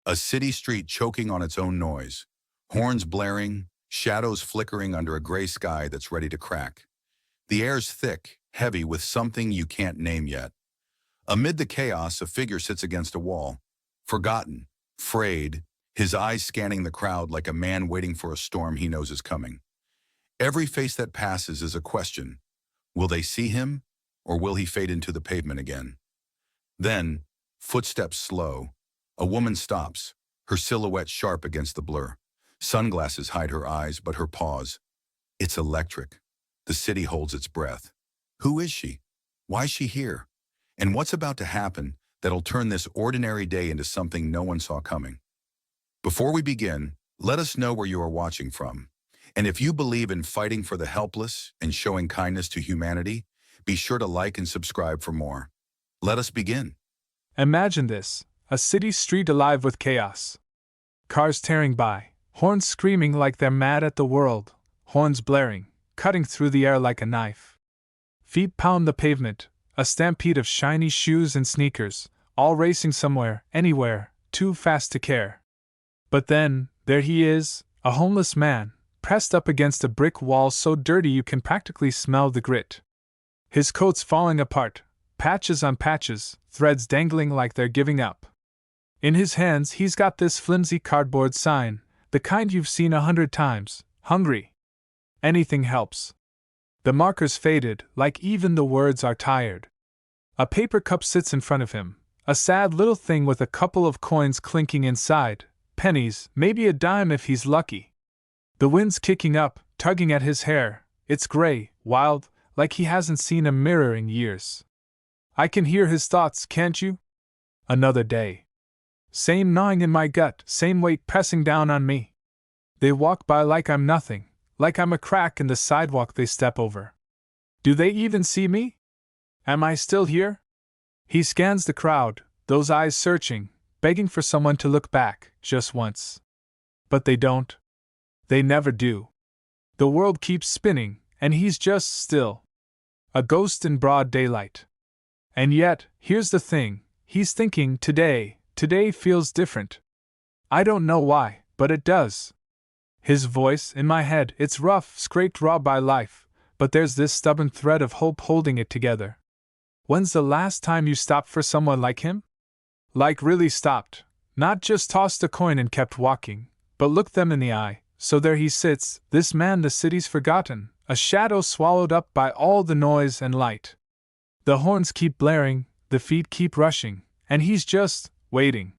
A city street choking on its own noise. Horns blaring, shadows flickering under a gray sky that's ready to crack. The air's thick, heavy with something you can't name yet. Amid the chaos, a figure sits against a wall. Forgotten, frayed, his eyes scanning the crowd like a man waiting for a storm he knows is coming. Every face that passes is a question. Will they see him, or will he fade into the pavement again? Then, footsteps slow. A woman stops, her silhouette sharp against the blur. Sunglasses hide her eyes, but her pause. It's electric. The city holds its breath. Who is she? Why is she here? And what's about to happen that'll turn this ordinary day into something no one saw coming? Before we begin, let us know where you are watching from. And if you believe in fighting for the helpless and showing kindness to humanity, be sure to like and subscribe for more. Let us begin. Imagine this, a city street alive with chaos. Cars tearing by, horns screaming like they're mad at the world, horns blaring, cutting through the air like a knife. Feet pound the pavement, a stampede of shiny shoes and sneakers, all racing somewhere, anywhere, too fast to care. But then, there he is, a homeless man, pressed up against a brick wall so dirty you can practically smell the grit. His coat's falling apart, patches on patches, threads dangling like they're giving up. In his hands he's got this flimsy cardboard sign, the kind you've seen 100 times, hungry. Anything helps. The marker's faded, like even the words are tired. A paper cup sits in front of him, a sad little thing with a couple of coins clinking inside, pennies, maybe a dime if he's lucky. The wind's kicking up, tugging at his hair, it's gray, wild, like he hasn't seen a mirror in years. I can hear his thoughts, can't you? Another day. Same gnawing in my gut, same weight pressing down on me. They walk by like I'm nothing, like I'm a crack in the sidewalk they step over. Do they even see me? Am I still here? He scans the crowd, those eyes searching, begging for someone to look back, just once. But they don't. They never do. The world keeps spinning, and he's just still. A ghost in broad daylight. And yet, here's the thing, he's thinking today feels different. I don't know why, but it does. His voice, in my head, it's rough, scraped raw by life, but there's this stubborn thread of hope holding it together. When's the last time you stopped for someone like him? Like really stopped, not just tossed a coin and kept walking, but looked them in the eye. So there he sits, this man the city's forgotten, a shadow swallowed up by all the noise and light. The horns keep blaring, the feet keep rushing, and he's just waiting.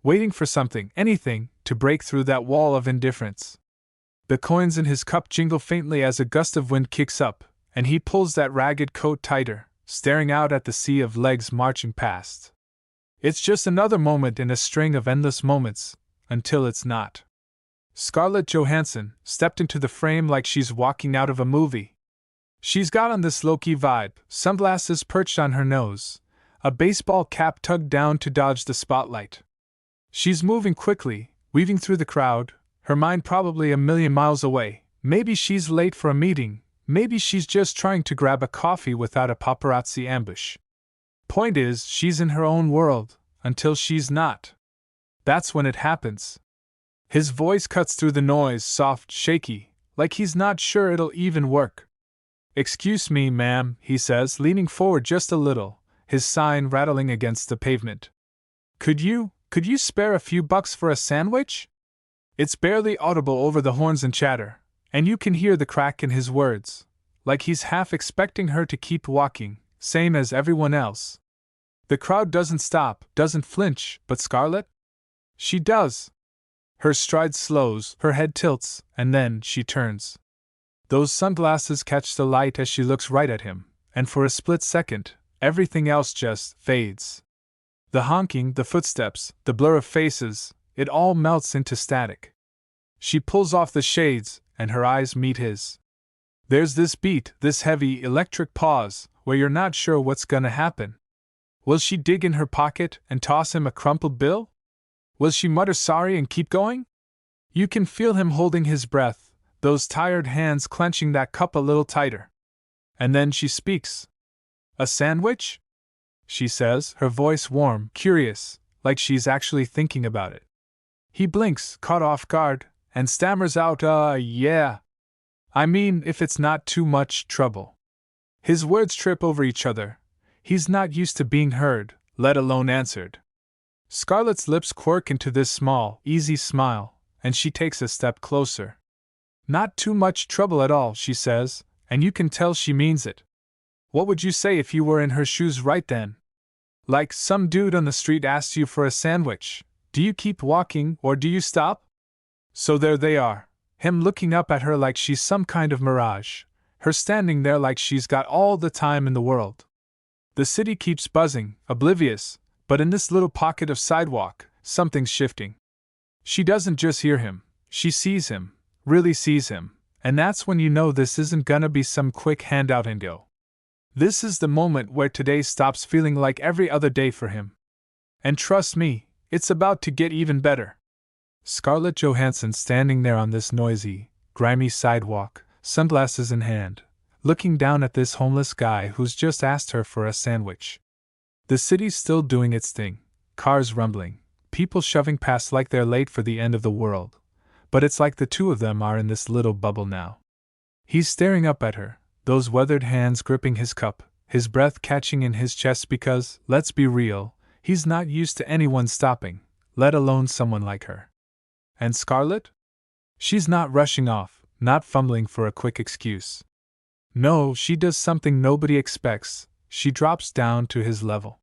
Waiting for something, anything, to break through that wall of indifference. The coins in his cup jingle faintly as a gust of wind kicks up, and he pulls that ragged coat tighter, staring out at the sea of legs marching past. It's just another moment in a string of endless moments, until it's not. Scarlett Johansson stepped into the frame like she's walking out of a movie. She's got on this low-key vibe, sunglasses perched on her nose, a baseball cap tugged down to dodge the spotlight. She's moving quickly, weaving through the crowd, her mind probably a million miles away. Maybe she's late for a meeting, maybe she's just trying to grab a coffee without a paparazzi ambush. Point is, she's in her own world, until she's not. That's when it happens. His voice cuts through the noise, soft, shaky, like he's not sure it'll even work. "Excuse me, ma'am," he says, leaning forward just a little, his sign rattling against the pavement. Could you spare a few bucks for a sandwich?" It's barely audible over the horns and chatter, and you can hear the crack in his words, like he's half expecting her to keep walking, same as everyone else. The crowd doesn't stop, doesn't flinch, but Scarlett? She does. Her stride slows, her head tilts, and then she turns. Those sunglasses catch the light as she looks right at him, and for a split second, everything else just fades. The honking, the footsteps, the blur of faces, it all melts into static. She pulls off the shades, and her eyes meet his. There's this beat, this heavy, electric pause, where you're not sure what's gonna happen. Will she dig in her pocket and toss him a crumpled bill? Will she mutter sorry and keep going? You can feel him holding his breath, those tired hands clenching that cup a little tighter. And then she speaks. "A sandwich?" she says, her voice warm, curious, like she's actually thinking about it. He blinks, caught off guard, and stammers out, yeah. I mean, if it's not too much trouble. His words trip over each other. He's not used to being heard, let alone answered. Scarlett's lips quirk into this small, easy smile, and she takes a step closer. Not too much trouble at all, she says, and you can tell she means it. What would you say if you were in her shoes right then? Like some dude on the street asks you for a sandwich. Do you keep walking or do you stop? So there they are, him looking up at her like she's some kind of mirage, her standing there like she's got all the time in the world. The city keeps buzzing, oblivious, but in this little pocket of sidewalk, something's shifting. She doesn't just hear him, she sees him, really sees him, and that's when you know this isn't gonna be some quick handout and go. This is the moment where today stops feeling like every other day for him. And trust me, it's about to get even better. Scarlett Johansson standing there on this noisy, grimy sidewalk, sunglasses in hand, looking down at this homeless guy who's just asked her for a sandwich. The city's still doing its thing, cars rumbling, people shoving past like they're late for the end of the world, but it's like the two of them are in this little bubble now. He's staring up at her, those weathered hands gripping his cup, his breath catching in his chest because, let's be real, he's not used to anyone stopping, let alone someone like her. And Scarlett? She's not rushing off, not fumbling for a quick excuse. No, she does something nobody expects, she drops down to his level.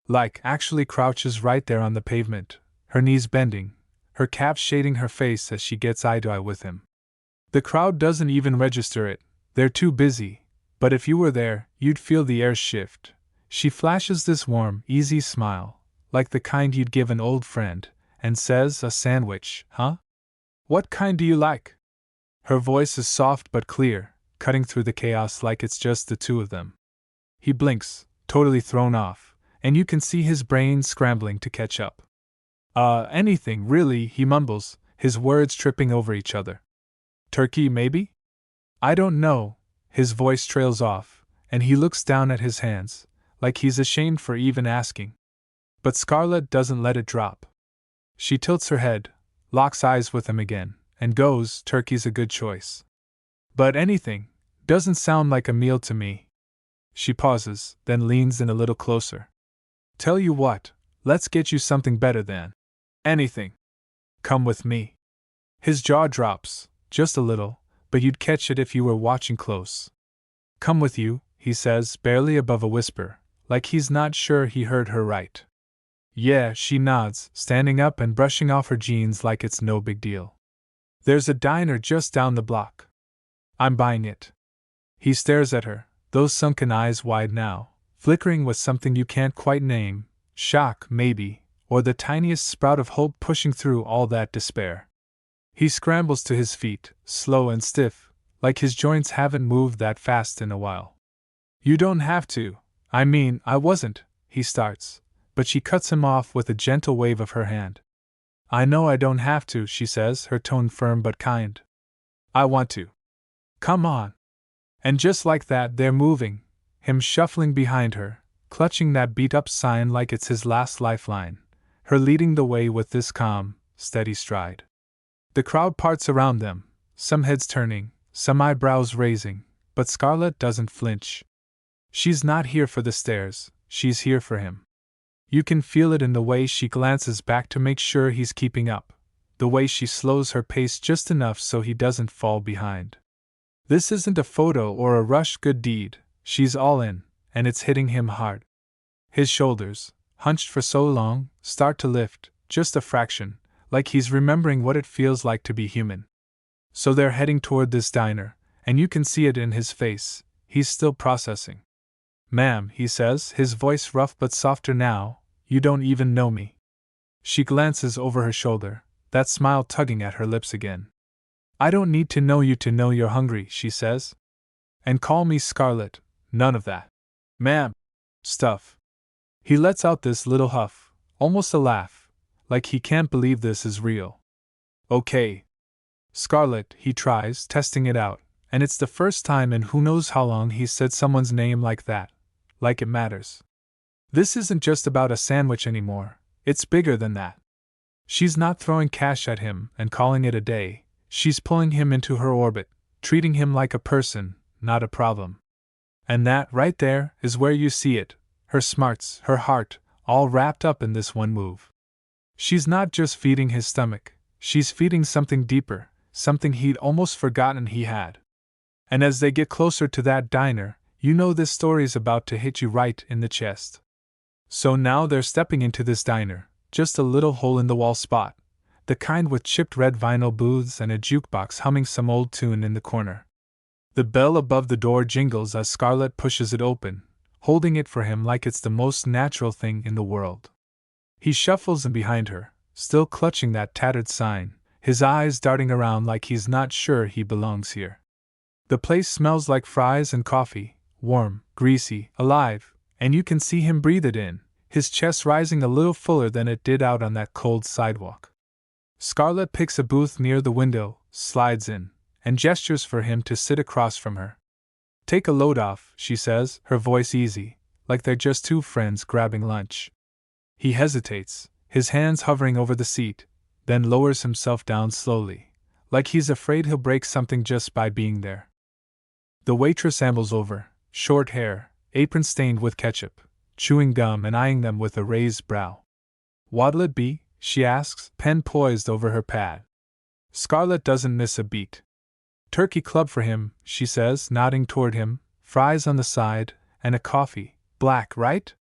Like, actually crouches right there on the pavement, her knees bending, her cap shading her face as she gets eye to eye with him. The crowd doesn't even register it, they're too busy, but if you were there, you'd feel the air shift. She flashes this warm, easy smile, like the kind you'd give an old friend, and says, "A sandwich, huh? What kind do you like?" Her voice is soft but clear, cutting through the chaos like it's just the two of them. He blinks, totally thrown off, and you can see his brain scrambling to catch up. Anything, really, he mumbles, his words tripping over each other. Turkey, maybe? I don't know. His voice trails off, and he looks down at his hands, like he's ashamed for even asking. But Scarlett doesn't let it drop. She tilts her head, locks eyes with him again, and goes, "Turkey's a good choice. But anything doesn't sound like a meal to me." She pauses, then leans in a little closer. "Tell you what, let's get you something better than anything. Come with me." His jaw drops, just a little, but you'd catch it if you were watching close. "Come with you," he says, barely above a whisper, like he's not sure he heard her right. "Yeah," she nods, standing up and brushing off her jeans like it's no big deal. "There's a diner just down the block. I'm buying it." He stares at her, those sunken eyes wide now, flickering with something you can't quite name, shock, maybe, or the tiniest sprout of hope pushing through all that despair. He scrambles to his feet, slow and stiff, like his joints haven't moved that fast in a while. "You don't have to. I mean, I wasn't," he starts, but she cuts him off with a gentle wave of her hand. "I know I don't have to," she says, her tone firm but kind. "I want to. Come on." And just like that, they're moving, him shuffling behind her, clutching that beat-up sign like it's his last lifeline, her leading the way with this calm, steady stride. The crowd parts around them, some heads turning, some eyebrows raising, but Scarlett doesn't flinch. She's not here for the stares, she's here for him. You can feel it in the way she glances back to make sure he's keeping up, the way she slows her pace just enough so he doesn't fall behind. This isn't a photo or a rushed good deed, she's all in, and it's hitting him hard. His shoulders, hunched for so long, start to lift, just a fraction, like he's remembering what it feels like to be human. So they're heading toward this diner, and you can see it in his face, he's still processing. "Ma'am," he says, his voice rough but softer now, "you don't even know me." She glances over her shoulder, that smile tugging at her lips again. "I don't need to know you to know you're hungry," she says. "And call me Scarlett, none of that. Ma'am. Stuff." He lets out this little huff, almost a laugh, like he can't believe this is real. "Okay. Scarlett," he tries, testing it out, and it's the first time in who knows how long he's said someone's name like that, like it matters. This isn't just about a sandwich anymore, it's bigger than that. She's not throwing cash at him and calling it a day, she's pulling him into her orbit, treating him like a person, not a problem. And that, right there, is where you see it, her smarts, her heart, all wrapped up in this one move. She's not just feeding his stomach, she's feeding something deeper, something he'd almost forgotten he had. And as they get closer to that diner, you know this story's about to hit you right in the chest. So now they're stepping into this diner, just a little hole-in-the-wall spot, the kind with chipped red vinyl booths and a jukebox humming some old tune in the corner. The bell above the door jingles as Scarlett pushes it open, holding it for him like it's the most natural thing in the world. He shuffles in behind her, still clutching that tattered sign, his eyes darting around like he's not sure he belongs here. The place smells like fries and coffee, warm, greasy, alive, and you can see him breathe it in, his chest rising a little fuller than it did out on that cold sidewalk. Scarlett picks a booth near the window, slides in, and gestures for him to sit across from her. "Take a load off," she says, her voice easy, like they're just two friends grabbing lunch. He hesitates, his hands hovering over the seat, then lowers himself down slowly, like he's afraid he'll break something just by being there. The waitress ambles over, short hair, apron stained with ketchup, chewing gum and eyeing them with a raised brow. "What'll it be?" she asks, pen poised over her pad. Scarlett doesn't miss a beat. "Turkey club for him," she says, nodding toward him, "fries on the side, and a coffee. Black, right?"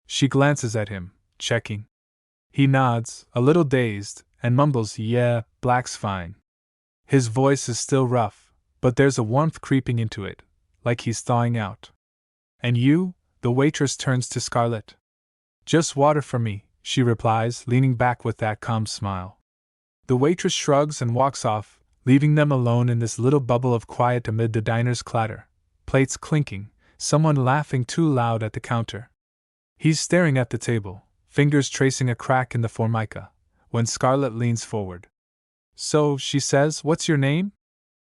She glances at him, checking. He nods, a little dazed, and mumbles, "Yeah, black's fine." His voice is still rough, but there's a warmth creeping into it, like he's thawing out. "And you?" The waitress turns to Scarlett. "Just water for me," she replies, leaning back with that calm smile. The waitress shrugs and walks off, leaving them alone in this little bubble of quiet amid the diner's clatter, plates clinking, someone laughing too loud at the counter. He's staring at the table, fingers tracing a crack in the formica, when Scarlett leans forward. "So," she says, "what's your name?"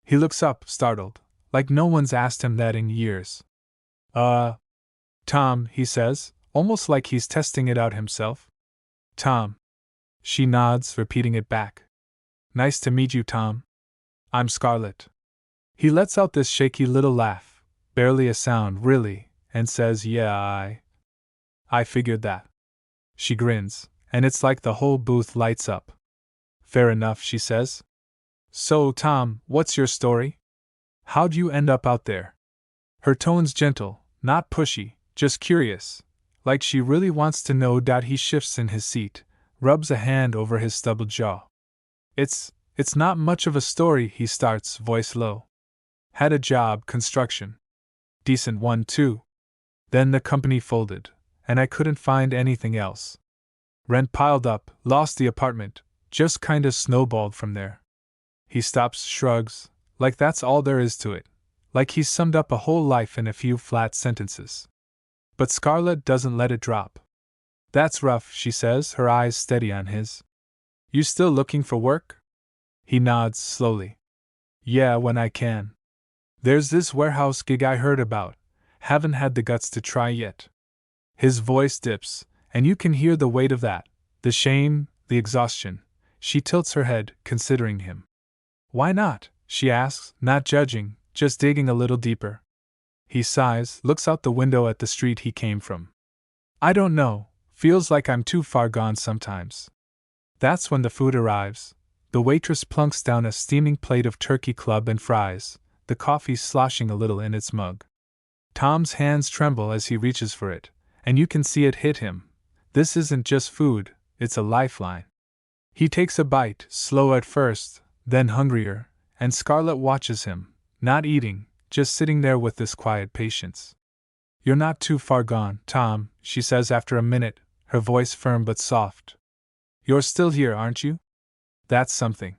He looks up, startled, like no one's asked him that in years. Tom," he says, almost like he's testing it out himself. "Tom." She nods, repeating it back. "Nice to meet you, Tom. I'm Scarlett." He lets out this shaky little laugh, barely a sound, really, and says, "Yeah, I figured that." She grins, and it's like the whole booth lights up. "Fair enough," she says. "So, Tom, what's your story? How'd you end up out there?" Her tone's gentle, not pushy, just curious, like she really wants to know. He shifts in his seat, rubs a hand over his stubbled jaw. It's not much of a story," he starts, voice low. "Had a job, construction. Decent one, too. Then the company folded, and I couldn't find anything else. Rent piled up, lost the apartment, just kinda snowballed from there." He stops, shrugs, like that's all there is to it, like he's summed up a whole life in a few flat sentences. But Scarlett doesn't let it drop. "That's rough," she says, her eyes steady on his. "You still looking for work?" He nods slowly. "Yeah, when I can. There's this warehouse gig I heard about, haven't had the guts to try yet." His voice dips, and you can hear the weight of that, the shame, the exhaustion. She tilts her head, considering him. "Why not?" she asks, not judging, just digging a little deeper. He sighs, looks out the window at the street he came from. "I don't know, feels like I'm too far gone sometimes." That's when the food arrives. The waitress plunks down a steaming plate of turkey club and fries, the coffee sloshing a little in its mug. Tom's hands tremble as he reaches for it, and you can see it hit him. This isn't just food, it's a lifeline. He takes a bite, slow at first, then hungrier, and Scarlett watches him, not eating, just sitting there with this quiet patience. "You're not too far gone, Tom," she says after a minute, her voice firm but soft. "You're still here, aren't you? That's something."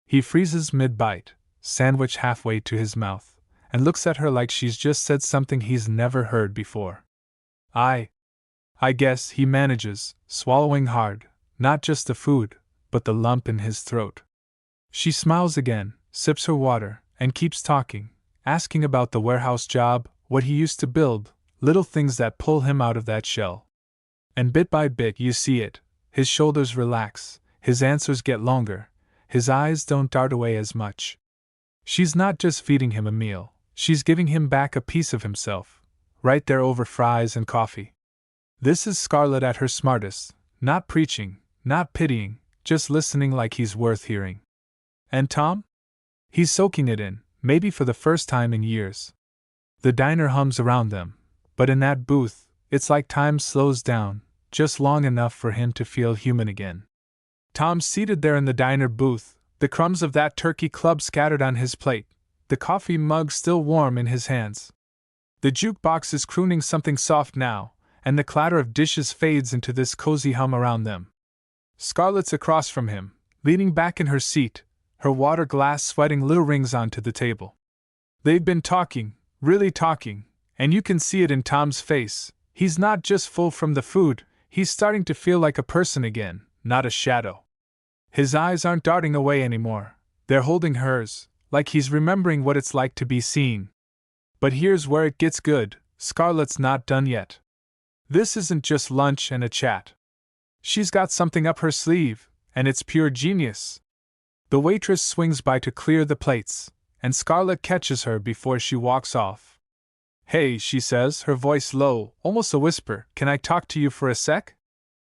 He freezes mid-bite, sandwich halfway to his mouth, and looks at her like she's just said something he's never heard before. I guess," he manages, swallowing hard, not just the food, but the lump in his throat. She smiles again, sips her water, and keeps talking, asking about the warehouse job, what he used to build, little things that pull him out of that shell. And bit by bit you see it, his shoulders relax, His answers get longer, his eyes don't dart away as much. She's not just feeding him a meal, she's giving him back a piece of himself, right there over fries and coffee. This is Scarlett at her smartest, not preaching, not pitying, just listening like he's worth hearing. And Tom? He's soaking it in, maybe for the first time in years. The diner hums around them, but in that booth, it's like time slows down, just long enough for him to feel human again. Tom's seated there in the diner booth, the crumbs of that turkey club scattered on his plate, the coffee mug still warm in his hands. The jukebox is crooning something soft now, and the clatter of dishes fades into this cozy hum around them. Scarlett's across from him, leaning back in her seat, her water glass sweating little rings onto the table. They've been talking, really talking, and you can see it in Tom's face. He's not just full from the food, he's starting to feel like a person again, not a shadow. His eyes aren't darting away anymore, they're holding hers, like he's remembering what it's like to be seen. But here's where it gets good, Scarlett's not done yet. This isn't just lunch and a chat. She's got something up her sleeve, and it's pure genius. The waitress swings by to clear the plates, and Scarlett catches her before she walks off. "Hey," she says, her voice low, almost a whisper, "can I talk to you for a sec?"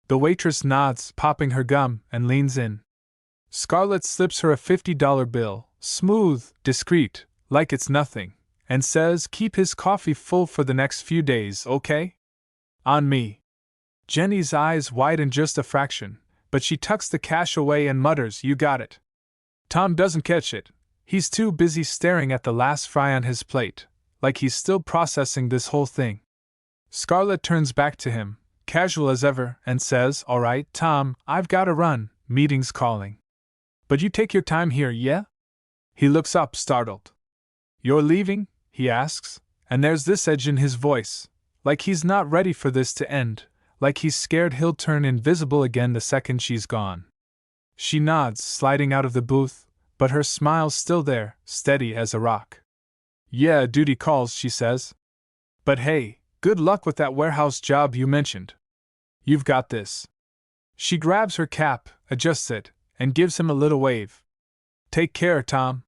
The waitress nods, popping her gum, and leans in. Scarlett slips her a $50 bill, smooth, discreet, like it's nothing, and says, "Keep his coffee full for the next few days, okay?" "On me." Jenny's eyes widen just a fraction, but she tucks the cash away and mutters, "You got it." Tom doesn't catch it. He's too busy staring at the last fry on his plate, like he's still processing this whole thing. Scarlett turns back to him, casual as ever, and says, "All right, Tom, I've gotta run, meeting's calling. But you take your time here, yeah?" He looks up, startled. "You're leaving?" he asks, and there's this edge in his voice, like he's not ready for this to end, like he's scared he'll turn invisible again the second she's gone. She nods, sliding out of the booth, but her smile's still there, steady as a rock. "Yeah, duty calls," she says. "But hey, good luck with that warehouse job you mentioned. You've got this." She grabs her cap, adjusts it, and gives him a little wave. "Take care, Tom."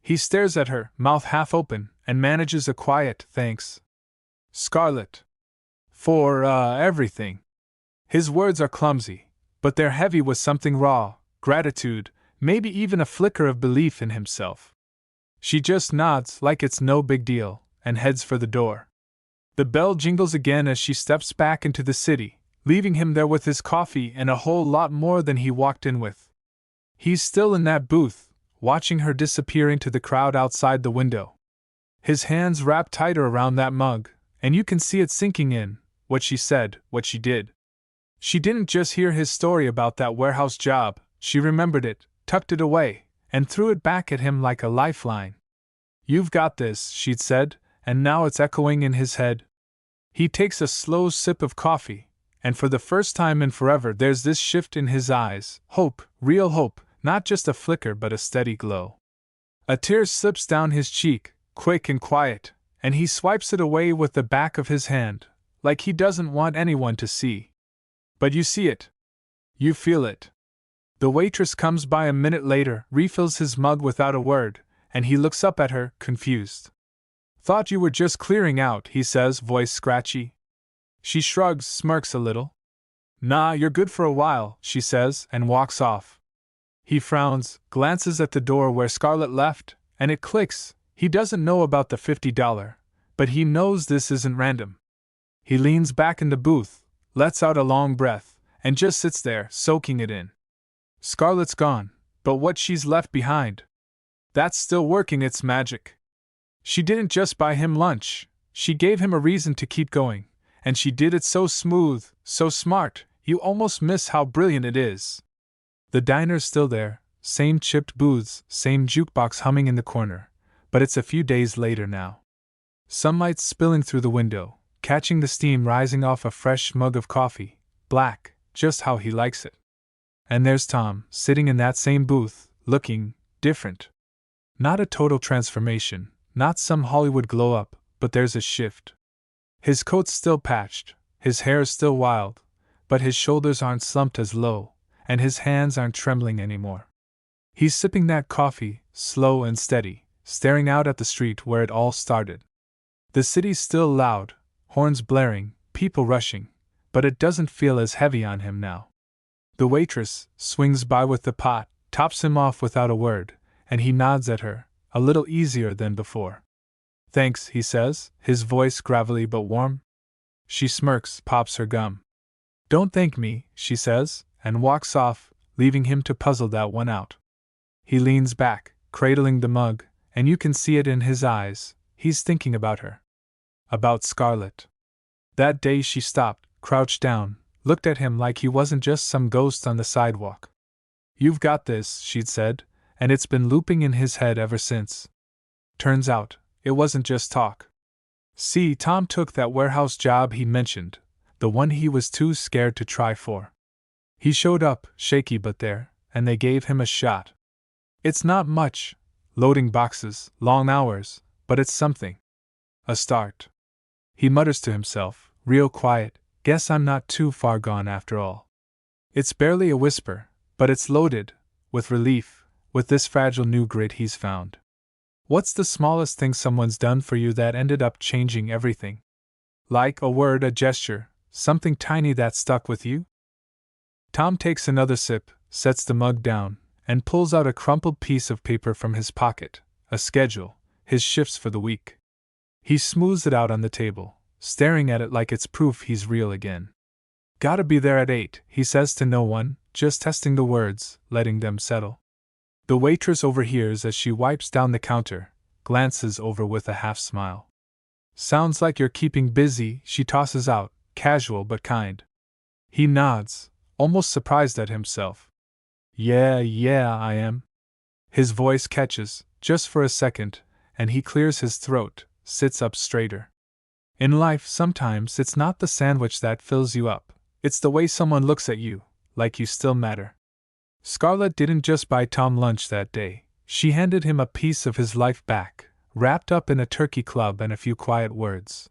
He stares at her, mouth half open, and manages a quiet "thanks, Scarlett, for, everything." His words are clumsy, but they're heavy with something raw, gratitude, maybe even a flicker of belief in himself. She just nods like it's no big deal, and heads for the door. The bell jingles again as she steps back into the city, leaving him there with his coffee and a whole lot more than he walked in with. He's still in that booth, watching her disappear into the crowd outside the window. His hands wrap tighter around that mug, and you can see it sinking in, what she said, what she did. She didn't just hear his story about that warehouse job, she remembered it, tucked it away, and threw it back at him like a lifeline. "You've got this," she'd said, and now it's echoing in his head. He takes a slow sip of coffee, and for the first time in forever there's this shift in his eyes, hope, real hope, not just a flicker but a steady glow. A tear slips down his cheek, quick and quiet, and he swipes it away with the back of his hand, like he doesn't want anyone to see. But you see it. You feel it. The waitress comes by a minute later, refills his mug without a word, and he looks up at her, confused. "Thought you were just clearing out," he says, voice scratchy. She shrugs, smirks a little. "Nah, you're good for a while," she says, and walks off. He frowns, glances at the door where Scarlett left, and it clicks. He doesn't know about the $50, but he knows this isn't random. He leans back in the booth, lets out a long breath, and just sits there, soaking it in. Scarlett's gone, but what she's left behind, that's still working its magic. She didn't just buy him lunch, she gave him a reason to keep going, and she did it so smooth, so smart, you almost miss how brilliant it is. The diner's still there, same chipped booths, same jukebox humming in the corner, but it's a few days later now. Sunlight's spilling through the window, catching the steam rising off a fresh mug of coffee, black, just how he likes it. And there's Tom, sitting in that same booth, looking different. Not a total transformation, not some Hollywood glow-up, but there's a shift. His coat's still patched, his hair's still wild, but his shoulders aren't slumped as low, and his hands aren't trembling anymore. He's sipping that coffee, slow and steady, staring out at the street where it all started. The city's still loud, horns blaring, people rushing, but it doesn't feel as heavy on him now. The waitress swings by with the pot, tops him off without a word, and he nods at her, a little easier than before. "Thanks," he says, his voice gravelly but warm. She smirks, pops her gum. "Don't thank me," she says, and walks off, leaving him to puzzle that one out. He leans back, cradling the mug, and you can see it in his eyes. He's thinking about her. About Scarlett. That day she stopped, crouched down, looked at him like he wasn't just some ghost on the sidewalk. "You've got this," she'd said, and it's been looping in his head ever since. Turns out, it wasn't just talk. See, Tom took that warehouse job he mentioned, the one he was too scared to try for. He showed up, shaky but there, and they gave him a shot. It's not much, loading boxes, long hours, but it's something. A start. He mutters to himself, real quiet, "Guess I'm not too far gone after all." It's barely a whisper, but it's loaded, with relief, with this fragile new grit he's found. What's the smallest thing someone's done for you that ended up changing everything? Like a word, a gesture, something tiny that stuck with you? Tom takes another sip, sets the mug down, and pulls out a crumpled piece of paper from his pocket, a schedule, his shifts for the week. He smooths it out on the table, staring at it like it's proof he's real again. "Gotta be there at 8, he says to no one, just testing the words, letting them settle. The waitress overhears as she wipes down the counter, glances over with a half smile. "Sounds like you're keeping busy," she tosses out, casual but kind. He nods, almost surprised at himself. Yeah, I am." His voice catches, just for a second, and he clears his throat, sits up straighter. In life, sometimes it's not the sandwich that fills you up, it's the way someone looks at you, like you still matter. Scarlett didn't just buy Tom lunch that day, she handed him a piece of his life back, wrapped up in a turkey club and a few quiet words.